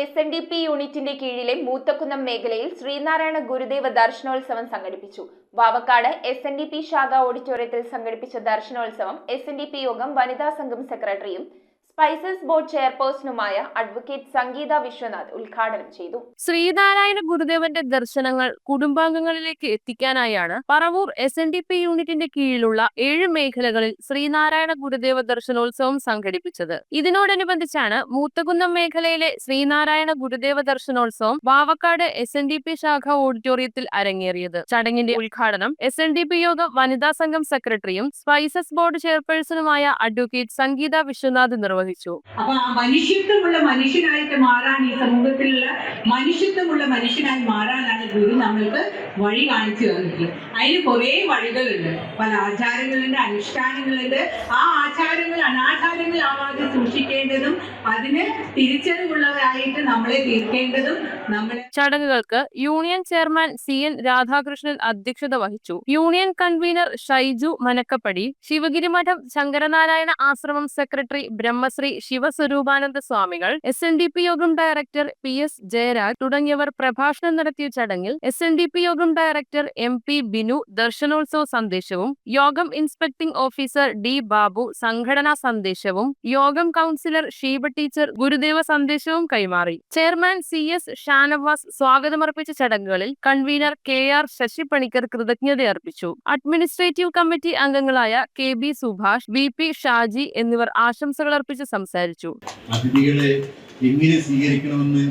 SNDP യൂണിറ്റിന്റെ കീഴിലെ മൂത്തക്കുന്നം മേഖലയിൽ ശ്രീനാരായണ ഗുരുദേവ ദർശനോത്സവം സംഘടിപ്പിച്ചു. വാവക്കാട് SNDP ശാഖ ഓഡിറ്റോറിയത്തിൽ സംഘടിപ്പിച്ച ദർശനോത്സവം SNDP യോഗം വനിതാ സംഘം സെക്രട്ടറിയും സ്പൈസസ് ബോർഡ് ചെയർപേഴ്സണുമായ അഡ്വക്കേറ്റ് സംഗീത വിശ്വനാഥ് ഉദ്ഘാടനം ചെയ്തു. ശ്രീനാരായണ ഗുരുദേവന്റെ ദർശനങ്ങൾ കുടുംബാംഗങ്ങളിലേക്ക് എത്തിക്കാനായാണ് പറവൂർ SNDP യൂണിറ്റിന്റെ കീഴിലുള്ള 7 മേഖലകളിൽ ശ്രീനാരായണ ഗുരുദേവ ദർശനോത്സവം സംഘടിപ്പിച്ചത്. ഇതിനോടനുബന്ധിച്ചാണ് മൂത്തകുന്നം മേഖലയിലെ ശ്രീനാരായണ ഗുരുദേവ ദർശനോത്സവം വാവക്കാട് SNDP ശാഖ ഓഡിറ്റോറിയത്തിൽ അരങ്ങേറിയത്. ചടങ്ങിന്റെ ഉദ്ഘാടനം SNDP യോഗം വനിതാ സംഘം സെക്രട്ടറിയും സ്പൈസസ് ബോർഡ് ചെയർപേഴ്സണുമായ അഡ്വക്കേറ്റ് സംഗീത വിശ്വനാഥ് നിർവഹിച്ചു. അപ്പൊ ആ മനുഷ്യത്വമുള്ള മനുഷ്യനായിട്ട് മാറാൻ, ഈ സമൂഹത്തിലുള്ള മനുഷ്യത്വമുള്ള മനുഷ്യനായി മാറാനാണ് ഗുരു നമ്മൾക്ക് വഴി കാണിച്ചു തന്നിട്ടുള്ളത്. അതിന് കുറെ വഴികളുണ്ട്, പല ആചാരങ്ങളുണ്ട്, അനുഷ്ഠാനങ്ങളുണ്ട്. ആ ആചാരങ്ങൾ അനാചാരങ്ങളാവാതെ സൂക്ഷിക്കേണ്ടതും അതിന് തിരിച്ചറിവുള്ളവരായിട്ട് നമ്മളെ തീർക്കേണ്ടതും നമ്മളെ. ചടങ്ങുകൾക്ക് യൂണിയൻ ചെയർമാൻ CN രാധാകൃഷ്ണൻ അധ്യക്ഷത വഹിച്ചു. യൂണിയൻ കൺവീനർ ഷൈജു മനക്കപ്പടി, ശിവഗിരി മഠം ശങ്കരനാരായണ ആശ്രമം സെക്രട്ടറി ബ്രഹ്മശ്രീ ശിവസ്വരൂപാനന്ദ സ്വാമികൾ, SNDP യോഗം ഡയറക്ടർ PS ജയരാജ് തുടങ്ങിയവർ പ്രഭാഷണം നടത്തിയ ചടങ്ങിൽ SNDP യോഗം ഡയറക്ടർ MP ബിനു ദർശനോത്സവ സന്ദേശവും, യോഗം ഇൻസ്പെക്ടിംഗ് ഓഫീസർ D ബാബു സംഘടനാ സന്ദേശവും, യോഗം കൗൺസിലർ ഷീബ ടീച്ചർ ഗുരുദേവ സന്ദേശവും കൈമാറി. ചെയർമാൻ CS ഷാനവാസ് സ്വാഗതമർപ്പിച്ച ചടങ്ങുകളിൽ കൺവീനർ KR ശശി പണിക്കർ കൃതജ്ഞതയർപ്പിച്ചു. അഡ്മിനിസ്ട്രേറ്റീവ് കമ്മിറ്റി അംഗങ്ങളായ KB സുഭാഷ്, VP ഷാജി എന്നിവർ ആശംസകൾ അർപ്പിച്ച് സംസാരിച്ചു. അതിഥികളെ എങ്ങനെ സ്വീകരിക്കണമെന്ന്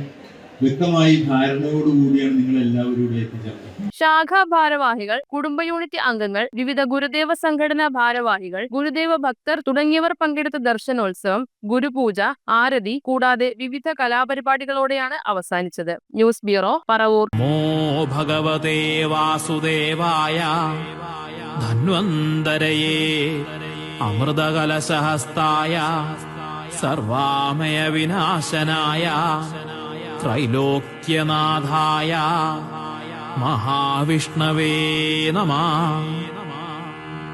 വ്യക്തമായി ധാരണയോടുകൂടിയാണ് നിങ്ങൾ എല്ലാവരും എത്തിച്ചേർന്നത്. ശാഖാ ഭാരവാഹികൾ, കുടുംബ യൂണിറ്റ് അംഗങ്ങൾ, വിവിധ ഗുരുദേവ സംഘടനാ ഭാരവാഹികൾ, ഗുരുദേവ ഭക്തർ തുടങ്ങിയവർ പങ്കെടുത്ത ദർശനോത്സവം ഗുരുപൂജ, ആരതി കൂടാതെ വിവിധ കലാപരിപാടികളോടെയാണ് അവസാനിച്ചത്. News bureau, Paravur. ഭഗവതേ വാസുദേവായ ധന്വന്തരയേ അമൃതകലശഹസ്തായ സർവാമയ വിനാശനായ ത്രൈലോക്യനാഥായ മഹാവിഷ്ണവേ നമഃ.